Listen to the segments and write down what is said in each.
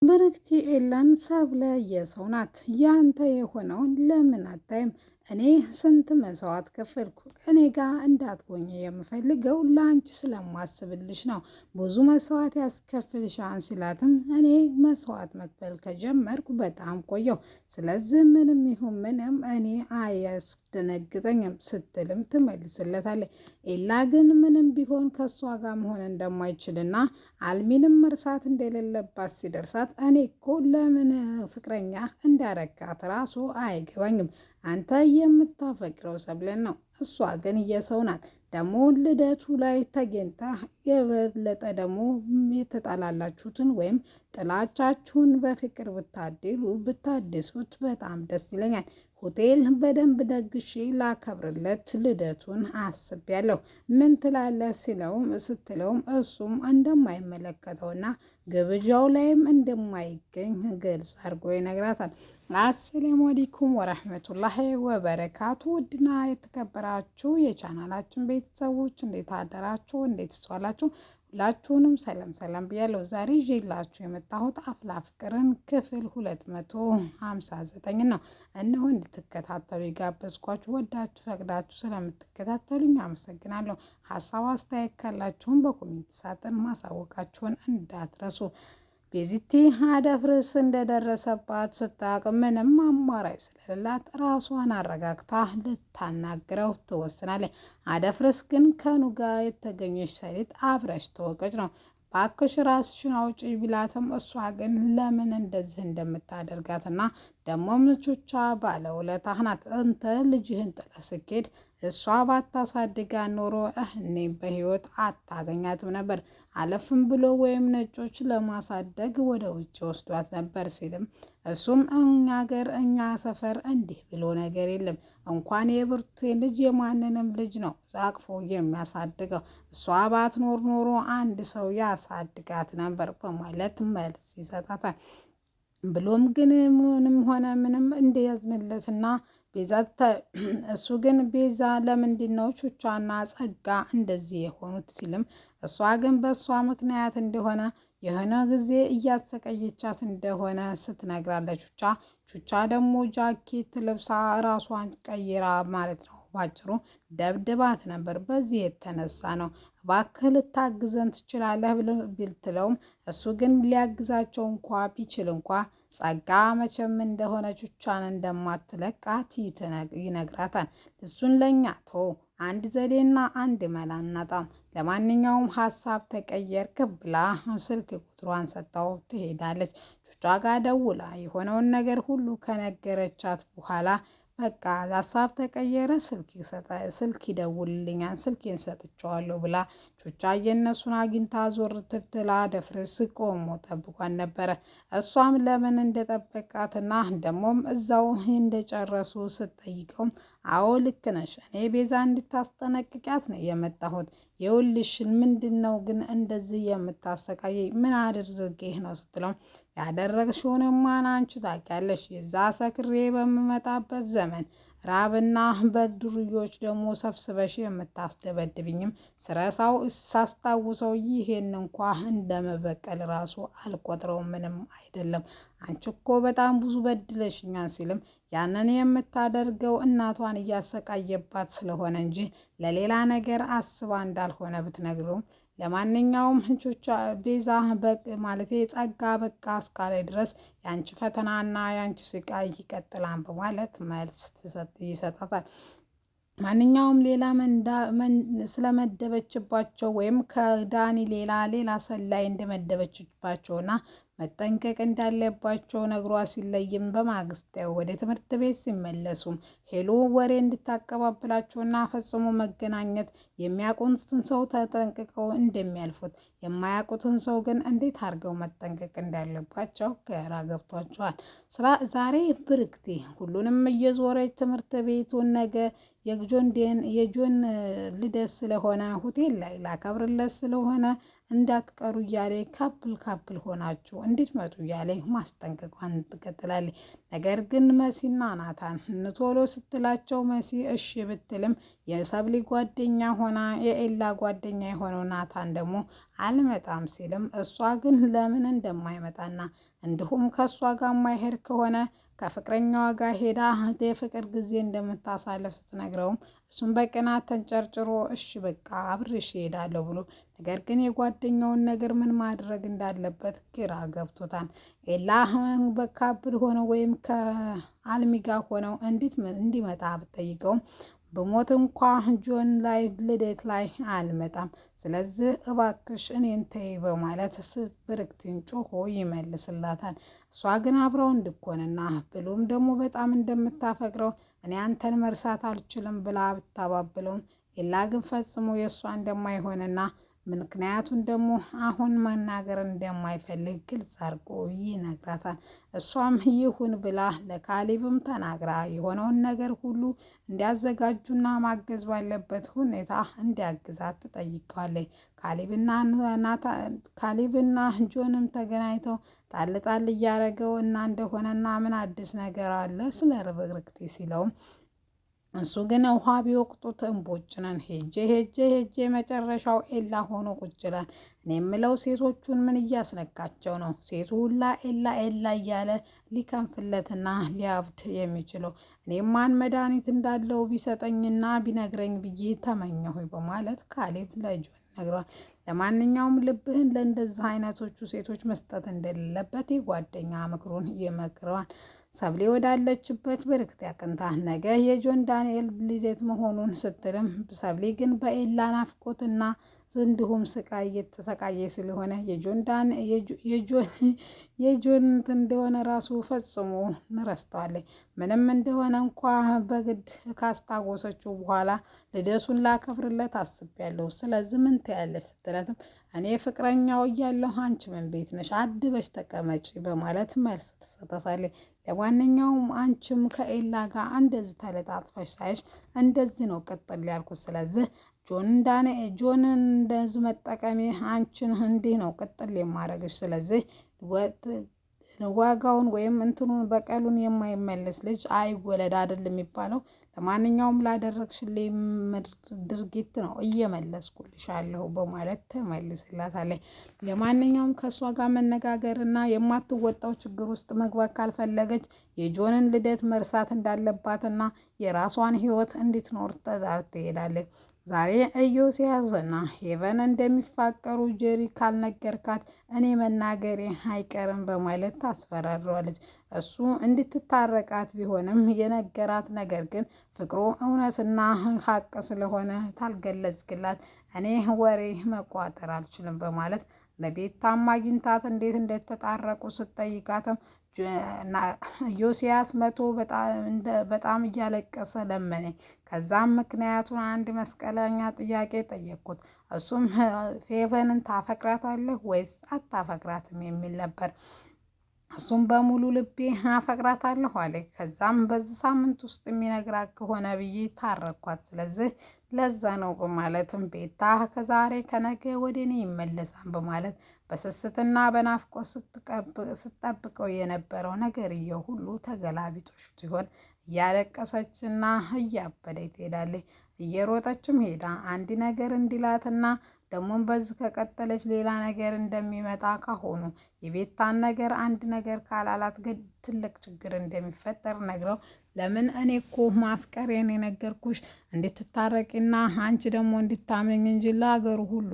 ብርክቲ ኤላን ሰብለ የሰው ናት። ያንተ የሆነውን ለምን አታይም? እኔ ስንት መስዋዕት ከፈልኩ። እኔ ጋር እንዳትሆኝ የምፈልገው ለአንቺ ስለማስብልሽ ነው። ብዙ መስዋዕት ያስከፍልሻን ሲላትም እኔ መስዋዕት መክፈል ከጀመርኩ በጣም ቆየው። ስለዚህ ምንም ይሁን ምንም እኔ አያስደነግጠኝም ስትልም ትመልስለታለች። ኤላ ግን ምንም ቢሆን ከእሷ ጋር መሆን እንደማይችልና አልሚንም መርሳት እንደሌለባት ሲደርሳት እኔ እኮ ለምን ፍቅረኛ እንዳረጋት ራሱ አይገባኝም። አንተ የምታፈቅረው ሰብለን ነው፣ እሷ ግን የሰው ናት። ደግሞ ልደቱ ላይ ተገኝታ የበለጠ ደግሞ የተጣላላችሁትን ወይም ጥላቻችሁን በፍቅር ብታድሱት በጣም ደስ ይለኛል። ሆቴል በደንብ ደግሼ ላከብርለት ልደቱን አስቤያለሁ። ምን ትላለህ ስትለውም እሱም እንደማይመለከተውና ግብዣው ላይም እንደማይገኝ ግልጽ አድርጎ ይነግራታል። አሰላሙ አለይኩም ወራህመቱላሂ ወበረካቱ። ውድና የተከበራችሁ የቻናላችን ቤተሰቦች እንዴት አደራችሁ? እንዴት ዋላችሁ? ሁላችሁንም ሰላም ብያለሁ። ዛሬ ይዤላችሁ የመጣሁት አፍላ ፍቅርን ክፍል 259 ነው። እነሆ እንድትከታተሉ ጋበዝኳችሁ። ወዳችሁ ፈቅዳችሁ ስለምትከታተሉኝ አመሰግናለሁ። ሀሳብ አስተያየት ካላችሁም በኮሜንት ሳጥን ማሳወቃችሁን እንዳትረሱ። ቤዚቲ አደፍርስ እንደደረሰባት ስታውቅ ምንም አማራጭ ስለሌላት ራሷን አረጋግታ ልታናግረው ትወስናለች። አደፍርስ ግን ከኑጋ የተገኘች ሰሊጥ አብረሽ ተወቀጭ ነው፣ ባክሽ ራስሽን አውጪ ቢላትም እሷ ግን ለምን እንደዚህ እንደምታደርጋትና ደሞም ልጆቿ ባለውለታህ ናት። አንተ ልጅህን ጥለህ ስትሄድ እሷ ባታሳድጋ ኖሮ እኔ በህይወት አታገኛትም ነበር። አለፍም ብሎ ወይም ነጮች ለማሳደግ ወደ ውጭ ወስዷት ነበር ሲልም እሱም እኛ ሰፈር እንዲህ ብሎ ነገር የለም፣ እንኳን የብርቴ ልጅ የማንንም ልጅ ነው አቅፎ የሚያሳድገው። እሷ ባትኖር ኖሮ አንድ ሰው ያሳድጋት ነበር በማለት መልስ ይሰጣታል። ብሎም ግን ምንም ሆነ ምንም እንደያዝንለትና እሱ ግን ቤዛ ለምንድን ነው ቹቻና ጸጋ እንደዚህ የሆኑት ሲልም እሷ ግን በእሷ ምክንያት እንደሆነ የሆነ ጊዜ እያሰቀየቻት እንደሆነ ስትነግራለች። ቹቻ ደግሞ ጃኬት ልብሳ ራሷን ቀይራ ማለት ነው ባጭሩ ደብድባት ነበር። በዚህ የተነሳ ነው እባክህ ልታግዘን ትችላለህ ብትለውም እሱ ግን ሊያግዛቸው እንኳ ቢችል እንኳ ጸጋ መቼም እንደሆነ ቹቻን እንደማትለቃት ይነግራታል። እሱን ለኛ ተው፣ አንድ ዘዴና አንድ መላ እናጣም። ለማንኛውም ሀሳብ ተቀየርክ ብላ ስልክ ቁጥሯን ሰጥታው ትሄዳለች። ቹቻ ጋር ደውላ የሆነውን ነገር ሁሉ ከነገረቻት በኋላ በቃ ሀሳብ ተቀየረ፣ ስልክ ይደውልልኛል፣ ስልኬን ሰጥቼዋለሁ ብላ ቹቻ የነሱን አግኝታ ዞር ትትላ ደፍርስ ቆሞ ጠብቋን ነበረ። እሷም ለምን እንደጠበቃትና ደሞም እዛው እንደጨረሱ ስትጠይቀውም አዎ ልክ ነሽ፣ እኔ ቤዛ እንድታስጠነቅቂያት ነው የመጣሁት። የውልሽን ምንድን ነው ግን እንደዚህ የምታሰቃይ? ምን አድርጌህ ነው ስትለው ያደረግሽውንማ አንቺ ታውቂያለሽ። የዛ ሰክሬ በምመጣበት ዘመን ራብና በዱርዮች ደግሞ ሰብስበሽ የምታስደበድብኝም ስረሳው ሳስታውሰው ይሄን እንኳ እንደመበቀል ራሱ አልቆጥረው፣ ምንም አይደለም። አንቺ እኮ በጣም ብዙ በድለሽኛል ሲልም ያንን የምታደርገው እናቷን እያሰቃየባት ስለሆነ እንጂ ለሌላ ነገር አስባ እንዳልሆነ ብትነግረውም ለማንኛውም ህንቾቻ ቤዛ ማለት ጸጋ በቃ እስካለ ድረስ ያንቺ ፈተናና ያንቺ ስቃይ ይቀጥላል በማለት መልስ ይሰጣታል። ማንኛውም ሌላ ስለመደበችባቸው ወይም ከዳኒ ሌላ ሰላይ እንደመደበችባቸውና መጠንቀቅ እንዳለባቸው ነግሯ ሲለይም በማግስት ወደ ትምህርት ቤት ሲመለሱም ሄሎ ወሬ እንድታቀባብላቸውና ፈጽሞ መገናኘት የሚያውቁትን ሰው ተጠንቅቀው እንደሚያልፉት የማያውቁትን ሰው ግን እንዴት አድርገው መጠንቀቅ እንዳለባቸው ግራ ገብቷቸዋል። ዛሬ ብርክቲ ሁሉንም እየዞረች ትምህርት ቤቱን ነገ የጆን ልደት ስለሆነ ሆቴል ላይ ላከብርለት ስለሆነ እንዳትቀሩ እያለ ካፕል ሆናችሁ እንድትመጡ እያለ ማስጠንቀቋን ትቀጥላለች። ነገር ግን መሲና ናታን ቶሎ ስትላቸው መሲ እሺ ብትልም የሰብሊ ጓደኛ ሆና የኤላ ጓደኛ የሆነው ናታን ደግሞ አልመጣም ሲልም እሷ ግን ለምን እንደማይመጣና እንዲሁም ከእሷ ጋር የማይሄድ ከሆነ ከፍቅረኛዋ ጋር ሄዳ የፍቅር ጊዜ እንደምታሳለፍ ስትነግረውም እሱም በቅናት ተንጨርጭሮ እሺ በቃ አብሬሽ እሄዳለሁ ብሎ ነገር ግን የጓደኛውን ነገር ምን ማድረግ እንዳለበት ግራ ገብቶታል። ኤላ በካፕል ሆነው ወይም ከአልሚ ጋር ሆነው እንዲመጣ ብጠይቀውም በሞት እንኳ ጆን ላይ ልደት ላይ አልመጣም፣ ስለዚህ እባክሽ እኔን ተይ በማለት ብርክትን ጮሆ ይመልስላታል። እሷ ግን አብረው እንድኮንና ብሎም ደግሞ በጣም እንደምታፈቅረው እኔ አንተን መርሳት አልችልም ብላ ብታባብለውም ኤላ ግን ፈጽሞ የእሷ እንደማይሆንና ምክንያቱን ደግሞ አሁን መናገር እንደማይፈልግ ግልጽ አድርጎ ይነግራታል። እሷም ይሁን ብላ ለካሌብም ተናግራ የሆነውን ነገር ሁሉ እንዲያዘጋጁና ማገዝ ባለበት ሁኔታ እንዲያግዛት ትጠይቀዋለች። ካሌብና ጆንም ተገናኝተው ጣል እያደረገው እና እንደሆነና ምን አዲስ ነገር አለ ስለ ርብርክቴ ሲለውም እሱ ግን ውሃ ቢወቅጡት እምቦጭ ነን ሄጄ መጨረሻው ኤላ ሆኖ ቁጭላል። እኔ የምለው ሴቶቹን ምን እያስነካቸው ነው? ሴቱ ሁላ ኤላ እያለ ሊከንፍለትና ሊያብድ የሚችለው እኔም ማን መድኃኒት እንዳለው ቢሰጠኝና ቢነግረኝ ብዬ ተመኘሁ በማለት ካሌብ ለጆን ነግሯል። ለማንኛውም ልብህን ለእንደዚህ አይነቶቹ ሴቶች መስጠት እንደሌለበት የጓደኛ ምክሩን ይመክረዋል። ሰብሌ ወዳለችበት ብርክት ያቅንታ ነገ የጆን ዳንኤል ልደት መሆኑን ስትልም ሰብሌ ግን በኤላ ናፍቆትና እንዲሁም ስቃይ እየተሰቃየ ስለሆነ የጆን እንደሆነ ራሱ ፈጽሞ እንረስተዋለች። ምንም እንደሆነ እንኳ በግድ ካስታወሰችው በኋላ ልደቱን ላከብርለት አስቤያለሁ፣ ስለዚህ ምን ትያለሽ ስትለትም እኔ ፍቅረኛው እያለሁ አንቺ ምን ቤት ነሽ አድበሽ ተቀመጪ በማለት መልስ ትሰጠታለች። ለማንኛውም አንቺም ከኤላ ጋር እንደዚህ ተለጣጥፈሽ ሳይሽ እንደዚህ ነው ቅጥል ያልኩት፣ ስለዚህ ጆንን እንደዚህ መጠቀሜ አንቺን እንዲህ ነው ቅጥል የማረግሽ፣ ስለዚህ ዋጋውን ወይም እንትኑን በቀሉን የማይመለስ ልጅ አይወለድ አይደል የሚባለው። ለማንኛውም ላደረግሽልኝ ድርጊት ነው እየመለስኩልሻለሁ በማለት ተመልስላታለች። ለማንኛውም ከእሷ ጋር መነጋገርና የማትወጣው ችግር ውስጥ መግባት ካልፈለገች የጆንን ልደት መርሳት እንዳለባትና የራሷን ሕይወት እንድትኖር ትሄዳለች። ዛሬ ኢዮስያስና ሄቨን እንደሚፋቀሩ ጄሪ ካልነገርካት እኔ መናገሬ አይቀርም በማለት ታስፈራረዋለች። እሱ እንድትታረቃት ቢሆንም የነገራት ነገር ግን ፍቅሩ እውነትና ሀቅ ስለሆነ ታልገለጽክላት እኔ ወሬ መቋጠር አልችልም በማለት ለቤታም አግኝታት እንዴት እንደተጣረቁ ስትጠይቃትም ኢዮስያስ በጣም እያለቀሰ ለመነኝ። ከዛም ምክንያቱን አንድ መስቀለኛ ጥያቄ ጠየቅኩት። እሱም ሄቨንን ታፈቅራታለህ ወይስ አታፈቅራትም የሚል ነበር። እሱም በሙሉ ልቤ አፈቅራታለሁ አለ። ከዛም በዚህ ሳምንት ውስጥ የሚነግራት ከሆነ ብዬ ታረኳት፣ ስለዚህ ለዛ ነው በማለትም ቤታ ከዛሬ ከነገ ወደ እኔ ይመለሳል በማለት በስስትና በናፍቆት ስትጠብቀው የነበረው ነገርየው ሁሉ ተገላቢጦሽ ሲሆን እያለቀሰችና እያበደች ትሄዳለች። እየሮጠችም ሄዳ አንድ ነገር እንዲላትና ደግሞም በዚህ ከቀጠለች ሌላ ነገር እንደሚመጣ ካሆኑ የቤታን ነገር አንድ ነገር ካላላት ግን ትልቅ ችግር እንደሚፈጠር ነግረው ለምን እኔ እኮ ማፍቀሬን የነገርኩሽ እንድትታረቂና አንቺ ደግሞ እንድታመኝ እንጂ ለሀገሩ ሁሉ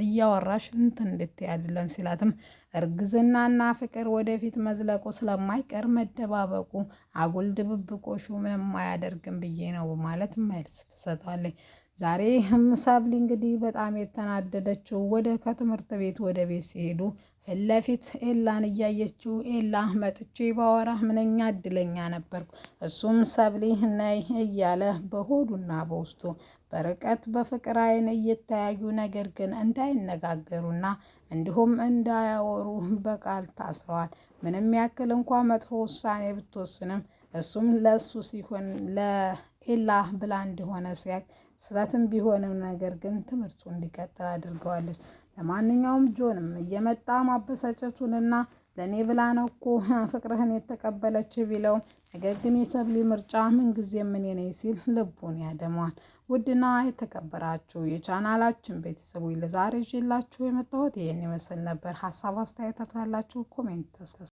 እያወራሽ እንትን እንድትይ አይደለም ሲላትም እርግዝናና ፍቅር ወደፊት መዝለቁ ስለማይቀር መደባበቁ አጉል ድብብቆሹ ምንም አያደርግም ብዬ ነው ማለት መልስ ትሰጣለች። ዛሬ ሰብሊ እንግዲህ በጣም የተናደደችው ከትምህርት ቤት ወደ ቤት ሲሄዱ ፊት ለፊት ኤላን እያየችው ኤላ መጥቼ ባወራ ምንኛ እድለኛ ነበርኩ፣ እሱም ሰብሊ ነይ እያለ በሆዱና በውስጡ በርቀት በፍቅር አይን እየተያዩ ነገር ግን እንዳይነጋገሩና እንዲሁም እንዳያወሩ በቃል ታስረዋል። ምንም ያክል እንኳ መጥፎ ውሳኔ ብትወስንም እሱም ለእሱ ሲሆን ለኤላ ብላ እንደሆነ ሲያቅ ስለትም ቢሆንም ነገር ግን ትምህርቱ እንዲቀጥል አድርገዋለች። ለማንኛውም ጆንም እየመጣ ማበሳጨቱንና ለእኔ ብላ ነው እኮ ፍቅርህን የተቀበለች ቢለው፣ ነገር ግን የሰብሊ ምርጫ ምንጊዜም እኔ ነኝ ሲል ልቡን ያደማል። ውድና የተከበራችሁ የቻናላችን ቤተሰቦች ለዛሬ ይዤላችሁ የመጣሁት ይህን ይመስል ነበር። ሀሳብ አስተያየት ካላችሁ ኮሜንት